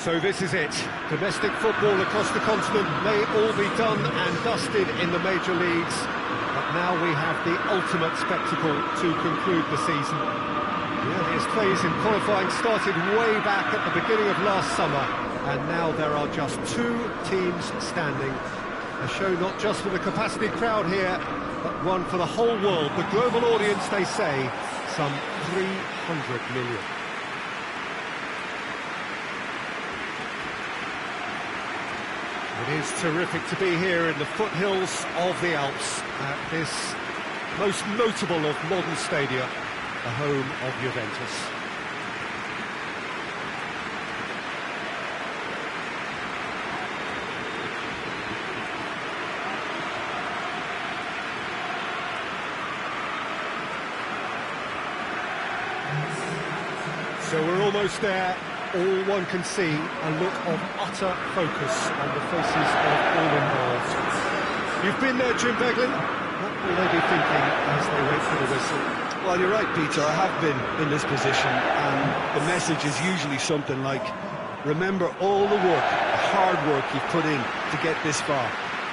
So this is it. Domestic football across the continent may all be done and dusted in the major leagues, but now we have the ultimate spectacle to conclude the season. The earliest phase in qualifying started way back at the beginning of last summer, and now there are just 2 teams standing. A show not just for the capacity crowd here, but one for the whole world. The global audience, they say, some 300 million. It is terrific to be here in the foothills of the Alps at this most notable of modern stadia, the home of Juventus. So we're almost there. All one can see, a look of utter focus on the faces of all involved. You've been there, Jim Beglin. What will they be thinking as they wait for the whistle? Well, you're right, Peter. I have been in this position, and the message is usually something like, remember all the work, the hard work you've put in to get this far.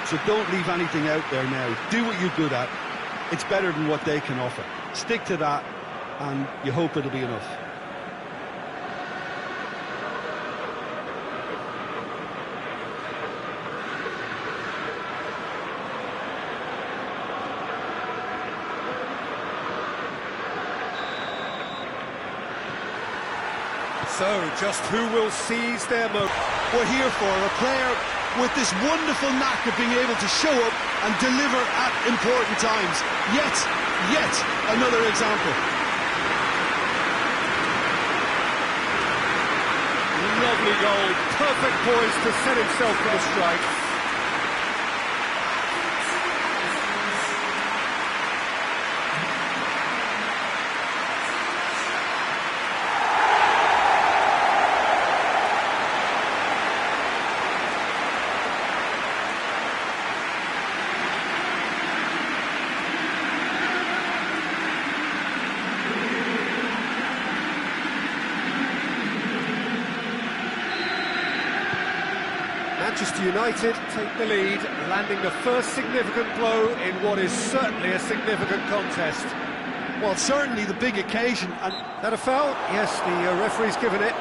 So don't leave anything out there now. Do what you're good at. It's better than what they can offer. Stick to that, and you hope it'll be enough. So, just who will seize their moment? We're here for a player with this wonderful knack of being able to show up and deliver at important times. Yet another example. Lovely goal, perfect poise to set himself for the strike. Manchester United take the lead, landing the first significant blow in what is certainly a significant contest. Well, certainly the big occasion. And that a foul? Yes, the referee's given it.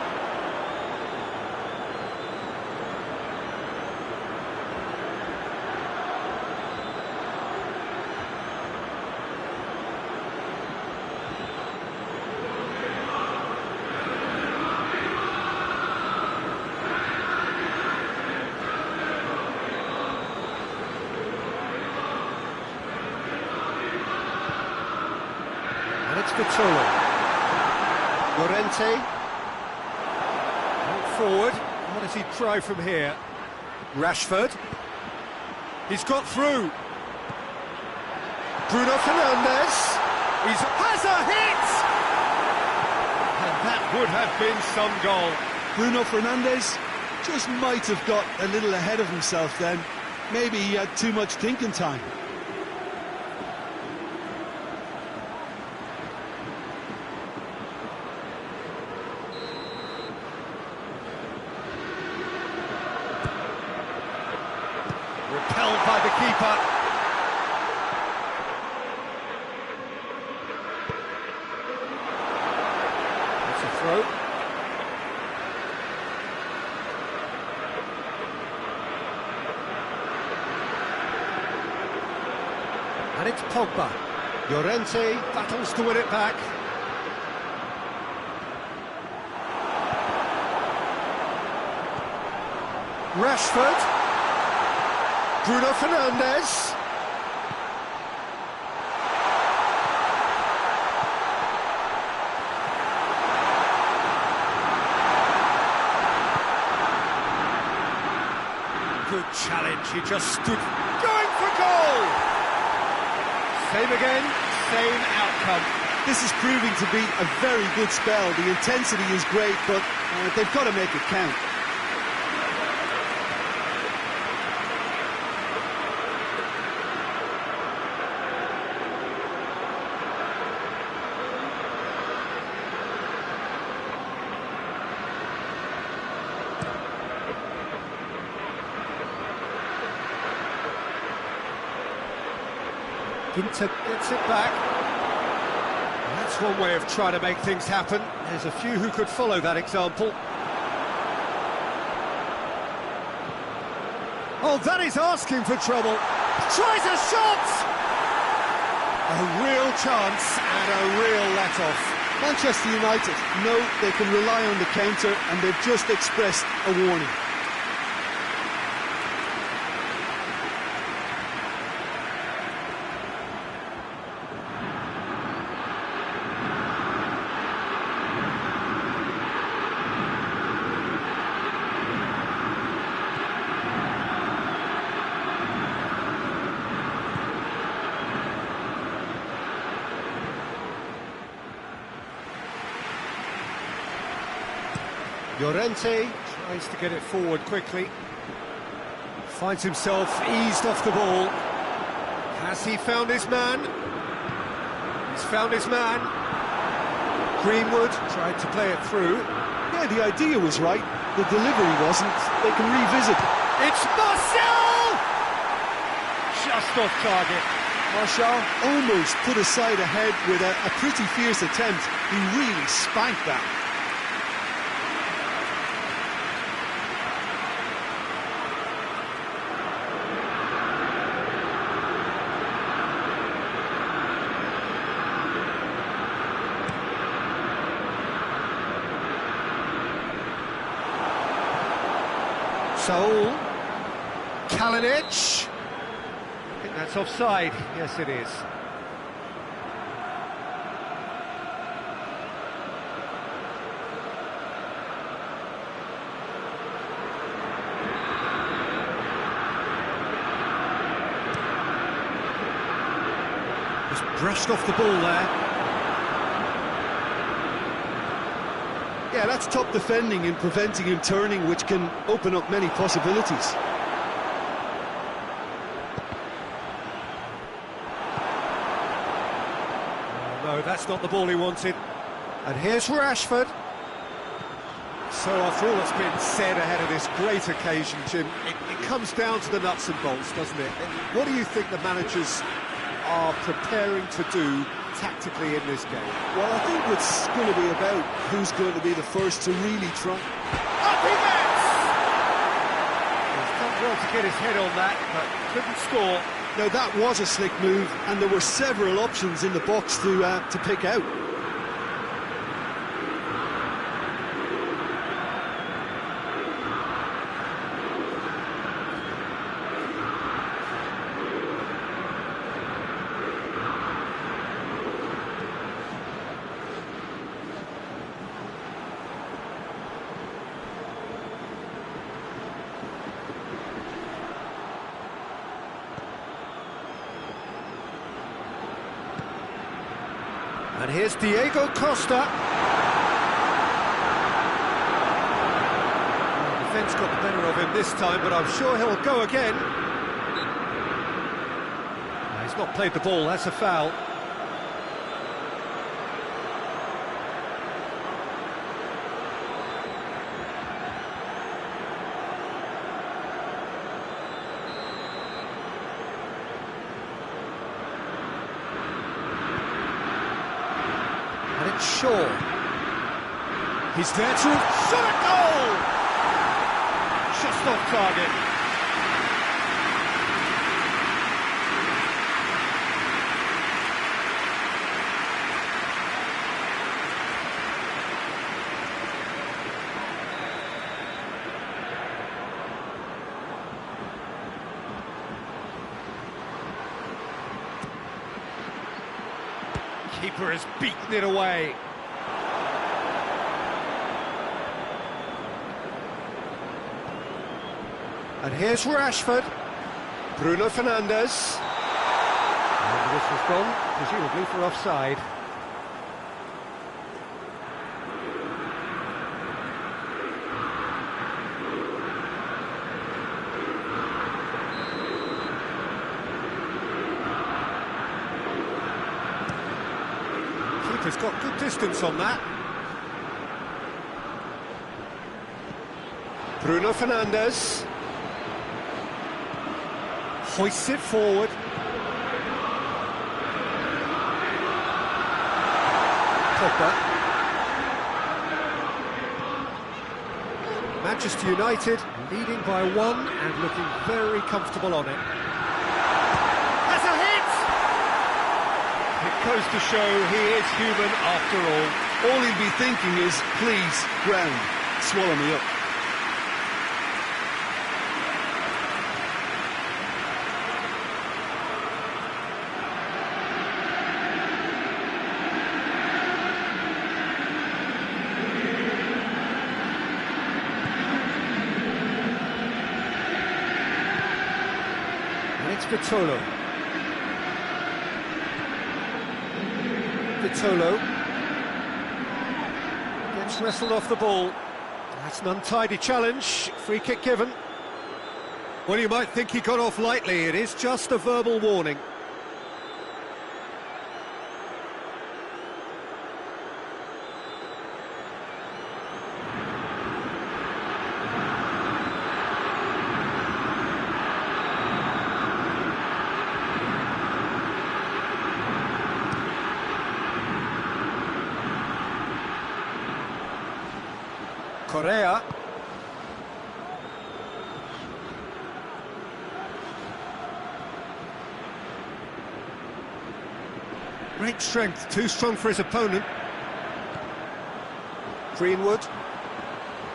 Vitolo. Llorente. Forward. What does he try from here? Rashford. He's got through. Bruno Fernandes. Has a hit! And that would have been some goal. Bruno Fernandes just might have got a little ahead of himself then. Maybe he had too much thinking time. Repelled by the keeper. That's a throw. And it's Pogba. Llorente battles to win it back. Rashford. Bruno Fernandes. Good challenge, he just stood going for goal! Same again, same outcome. This is proving to be a very good spell. The intensity is great, but they've got to make it count. Inter gets it back. That's one way of trying to make things happen. There's a few who could follow that example. Oh, that is asking for trouble. Tries a shot! A real chance and a real let-off. Manchester United know they can rely on the counter, and they've just expressed a warning. Llorente tries to get it forward quickly. Finds himself eased off the ball. Has he found his man? He's found his man. Greenwood tried to play it through. Yeah, the idea was right. The delivery wasn't. They can revisit. It's Martial! Just off target. Martial almost put his side ahead with a pretty fierce attempt. He really spanked that. Saul, Kalinic, I think that's offside, yes it is. Just brushed off the ball there. Yeah, that's top defending and preventing him turning, which can open up many possibilities. No, that's not the ball he wanted. And here's Rashford. So after all that's been said ahead of this great occasion, Jim, it comes down to the nuts and bolts, doesn't it? And what do you think the managers are preparing to do tactically in this game? Well, I think it's going to be about who's going to be the first to really try. Up he gets! He's done well to get his head on that, but couldn't score. Now, that was a slick move, and there were several options in the box to pick out. And here's Diego Costa. The defence got the better of him this time, but I'm sure he'll go again. No, he's not played the ball, that's a foul. Shaw. He's there to shot a goal! Just off target. Keeper has beaten it away. And here's Rashford. Bruno Fernandes. And this has gone, presumably for offside. Keeper's got good distance on that. Bruno Fernandes. Hoists it forward. Pogba. Manchester United leading by 1 and looking very comfortable on it. That's a hit! It goes to show he is human after all. All he'll be thinking is, please, ground, swallow me up. It's Vitolo. Vitolo gets wrestled off the ball. That's an untidy challenge. Free kick given. Well, you might think he got off lightly. It is just a verbal warning. Correa. Great strength, too strong for his opponent. Greenwood.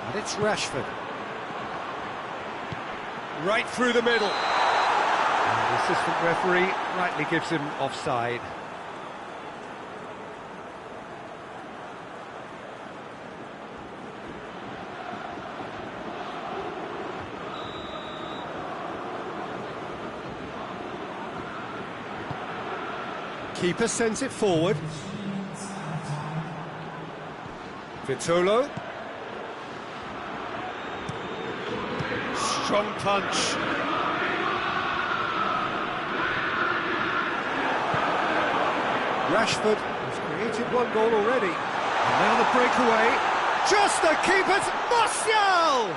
And it's Rashford. Right through the middle. And the assistant referee rightly gives him offside. Keeper sends it forward. Vitolo. Strong punch. Rashford has created 1 goal already. And now the breakaway. Just the keeper's Martial!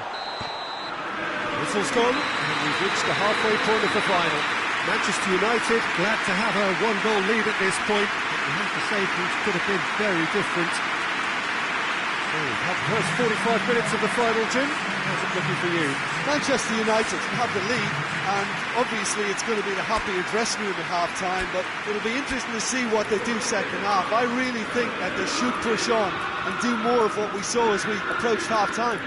Whistle's gone, and we've reached the halfway point of the final. Manchester United glad to have a 1-goal lead at this point, but we have to say things could have been very different. So, that first 45 minutes of the final, Jim. How's it looking for you? Manchester United have the lead, and obviously it's going to be the happier dressing room at half-time, but it'll be interesting to see what they do second half. I really think that they should push on and do more of what we saw as we approached half-time.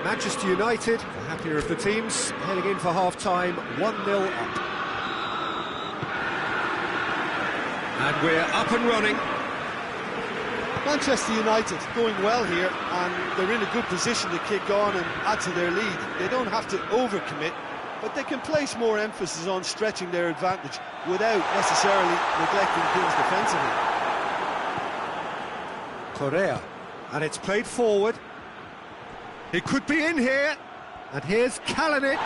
Manchester United, the happier of the teams, heading in for half-time, 1-0 up. And we're up and running. Manchester United going well here, and they're in a good position to kick on and add to their lead. They don't have to overcommit, but they can place more emphasis on stretching their advantage without necessarily neglecting things defensively. Correa, and it's played forward. He could be in here, and here's Kalinic.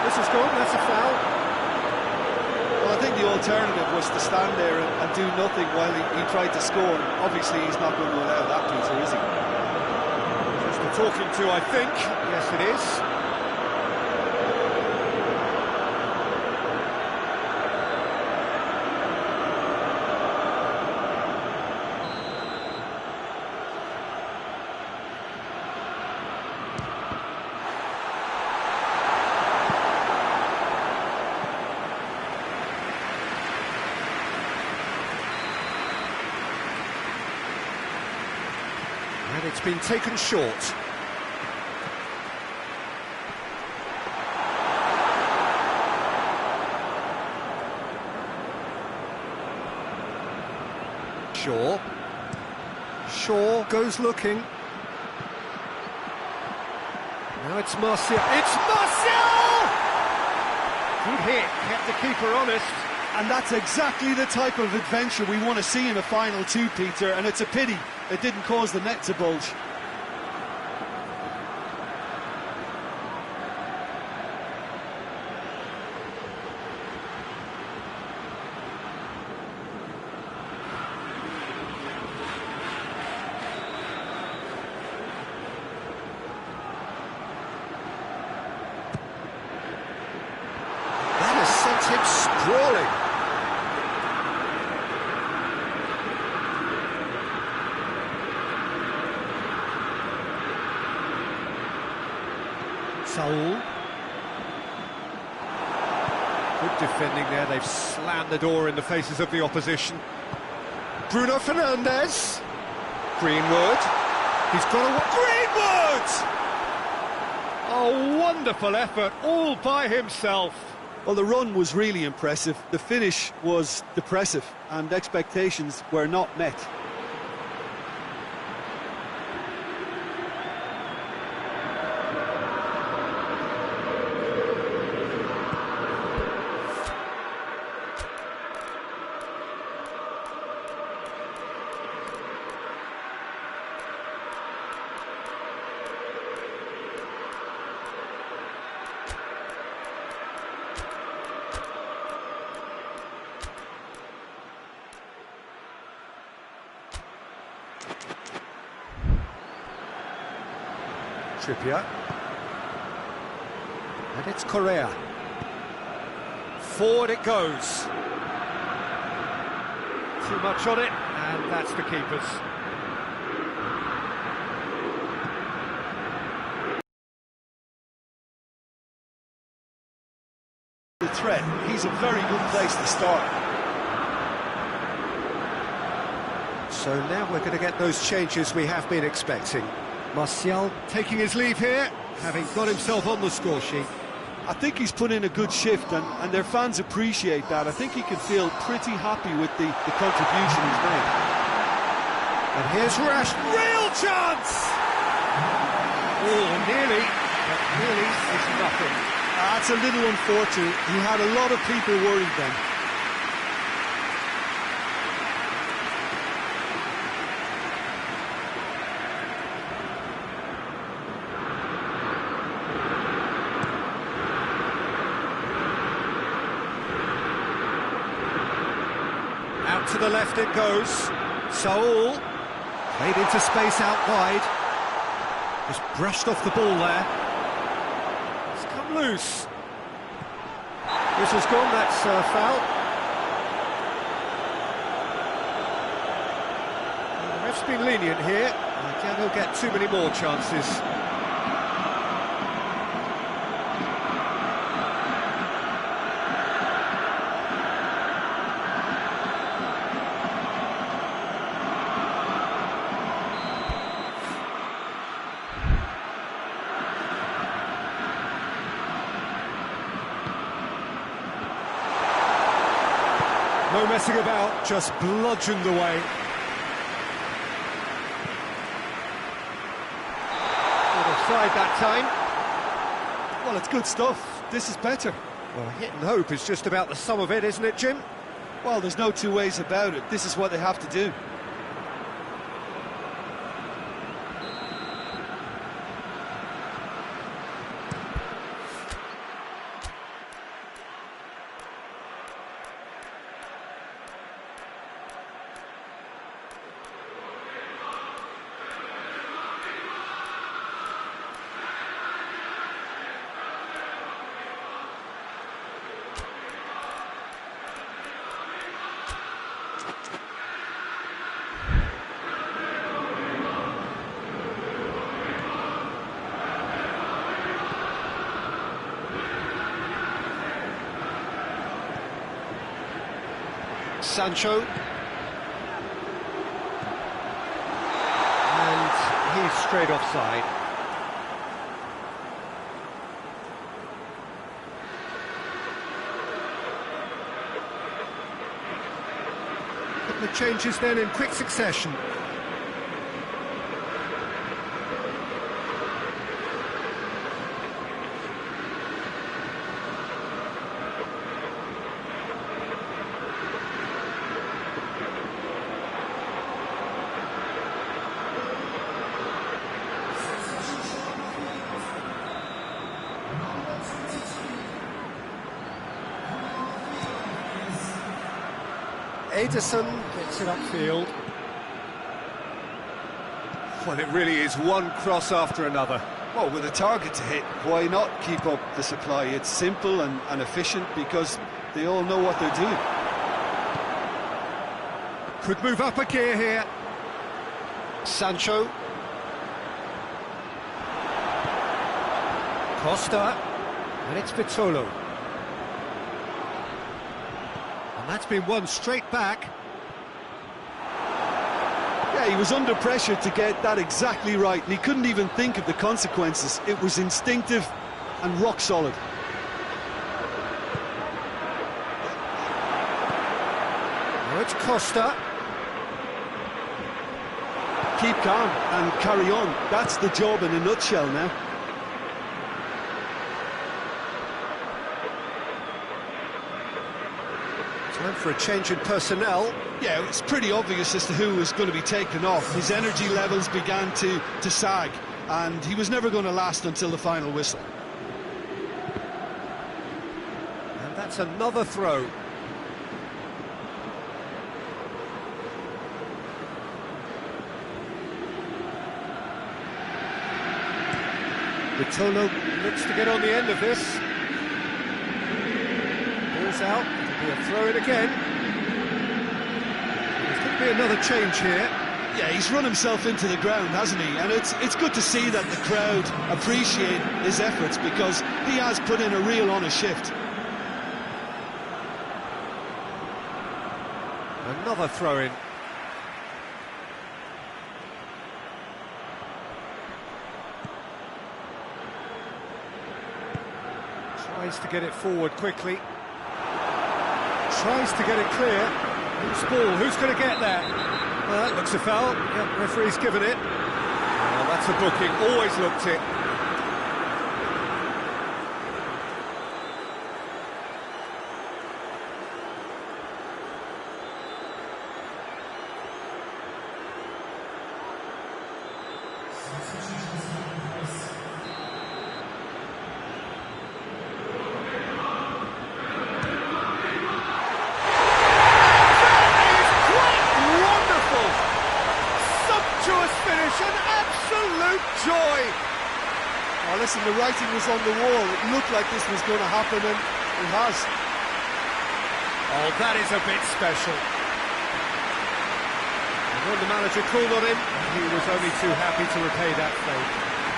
This is gone, that's a foul. Well, I think the alternative was to stand there and do nothing while he tried to score. Obviously, he's not going to allow that, Peter, is he? Just a talking to, I think. Yes, it is. And it's been taken short. Shaw goes looking. Now it's Martial. It's Martial! Good hit, kept the keeper honest. And that's exactly the type of adventure we want to see in a final two, Peter, and it's a pity it didn't cause the net to bulge. That has sent him sprawling. Saul. Good defending there, they've slammed the door in the faces of the opposition. Bruno Fernandes. Greenwood. He's got a... Greenwood! Oh, wonderful effort, all by himself. Well, the run was really impressive. The finish was depressive, and expectations were not met. Trippier. And it's Correa. Forward it goes. Too much on it, and that's the keeper's. The threat, he's a very good place to start. So now we're going to get those changes we have been expecting. Martial taking his leave here, having got himself on the score sheet. I think he's put in a good shift, and their fans appreciate that. I think he can feel pretty happy with the contribution he's made. And here's Rash, real chance! Oh, nearly, but nearly is nothing. That's a little unfortunate. He had a lot of people worried then. Out to the left it goes. Saul, played into space out wide. Just brushed off the ball there. It's come loose. Whistle's gone, that's a foul. The ref's been lenient here. I doubt he'll get too many more chances. No messing about, just bludgeoned away. Offside that time. Well, it's good stuff. This is better. Well, hit and hope is just about the sum of it, isn't it, Jim? Well, there's no two ways about it. This is what they have to do. Sancho. And he's straight offside. Couple of changes then in quick succession. Ederson gets it upfield. Well, it really is one cross after another. Well, with a target to hit, why not keep up the supply? It's simple and efficient because they all know what they're doing. Could move up a gear here. Sancho. Costa, and it's Vitolo. And that's been won straight back. Yeah, he was under pressure to get that exactly right, and he couldn't even think of the consequences. It was instinctive and rock solid. Now it's Costa. Keep calm and carry on. That's the job in a nutshell now. Time for a change in personnel. Yeah, it's pretty obvious as to who was going to be taken off. His energy levels began to sag, and he was never going to last until the final whistle. And that's another throw. Vitolo looks to get on the end of this. Ball's out. It'll be a throw-in again. There's going to be another change here. Yeah, he's run himself into the ground, hasn't he? And it's good to see that the crowd appreciate his efforts, because he has put in a real honest shift. Another throw-in. Tries to get it forward quickly. Tries to get it clear. Loose ball, who's going to get there? Well, that looks a foul. Yep, referee's given it. Oh, that's a booking, always looked it. Joy! Oh, listen, the writing was on the wall. It looked like this was going to happen, and it has. Oh, that is a bit special. And when the manager called on him, he was only too happy to repay that favour.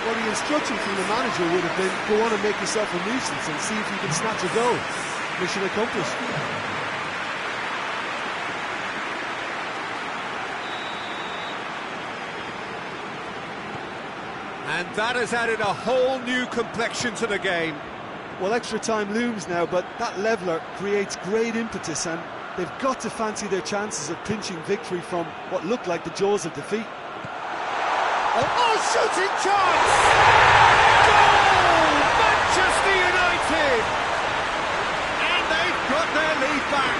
Well, the instruction from the manager would have been, go on and make yourself a nuisance and see if you can snatch a goal. Mission accomplished. And that has added a whole new complexion to the game. Well, extra time looms now, but that leveller creates great impetus, and they've got to fancy their chances of pinching victory from what looked like the jaws of defeat. Oh, shooting chance! Goal! Manchester United! And they've got their lead back.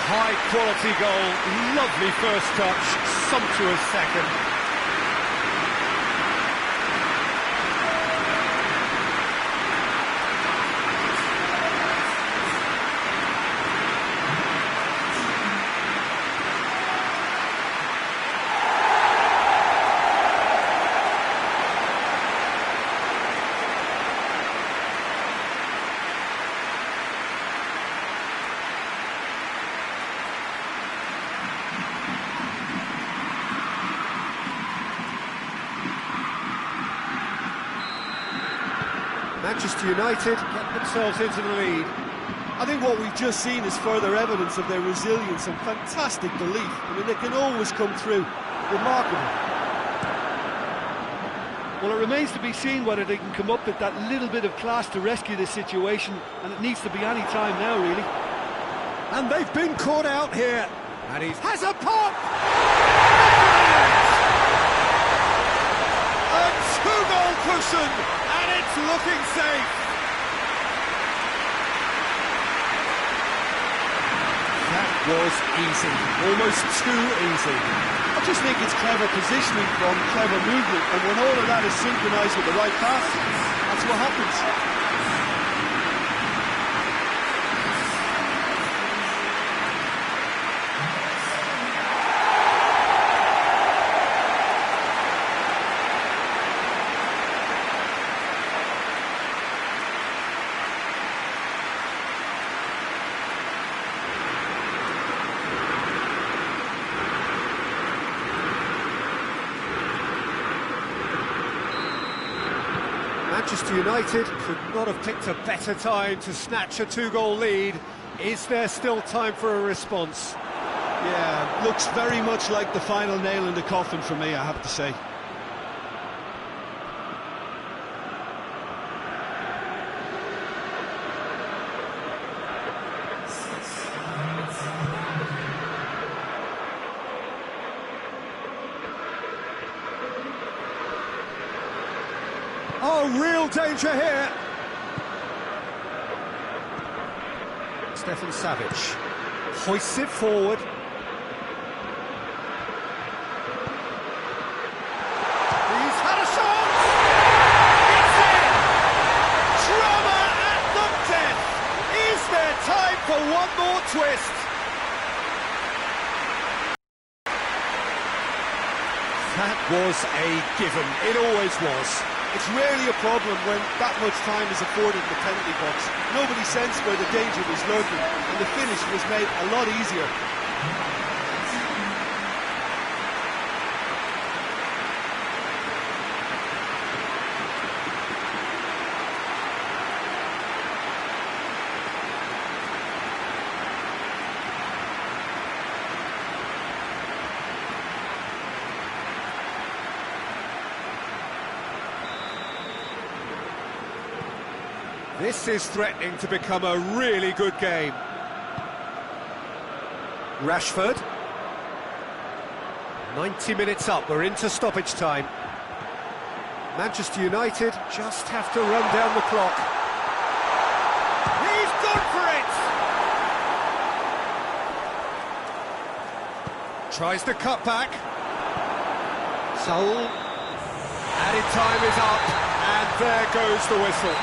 High quality goal, lovely first touch, sumptuous second. Manchester United get themselves into the lead. I think what we've just seen is further evidence of their resilience and fantastic belief. I mean, they can always come through. Remarkable. Well, it remains to be seen whether they can come up with that little bit of class to rescue this situation, and it needs to be any time now, really. And they've been caught out here. And he has a pop! A two-goal cushion, and it's looking safe. That was easy, almost too easy. I just think it's clever positioning from clever movement, and when all of that is synchronised with the right pass, that's what happens. Manchester United could not have picked a better time to snatch a two-goal lead. Is there still time for a response? Yeah, looks very much like the final nail in the coffin for me, I have to say. Oh, real danger here. Stefan Savic hoists it forward. He's had a shot! It's in! Drama at the death! Is there time for one more twist? That was a given. It always was. It's rarely a problem when that much time is afforded in the penalty box. Nobody sensed where the danger was lurking, and the finish was made a lot easier. This is threatening to become a really good game. Rashford. 90 minutes up, we're into stoppage time. Manchester United just have to run down the clock. He's gone for it! Tries to cut back. Saul. Added time is up, and there goes the whistle.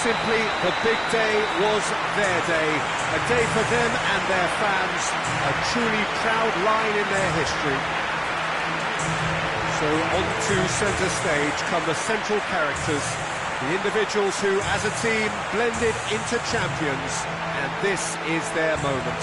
Simply, the big day was their day. A day for them and their fans. A truly proud line in their history. So on to centre stage come the central characters. The individuals who, as a team, blended into champions. And this is their moment.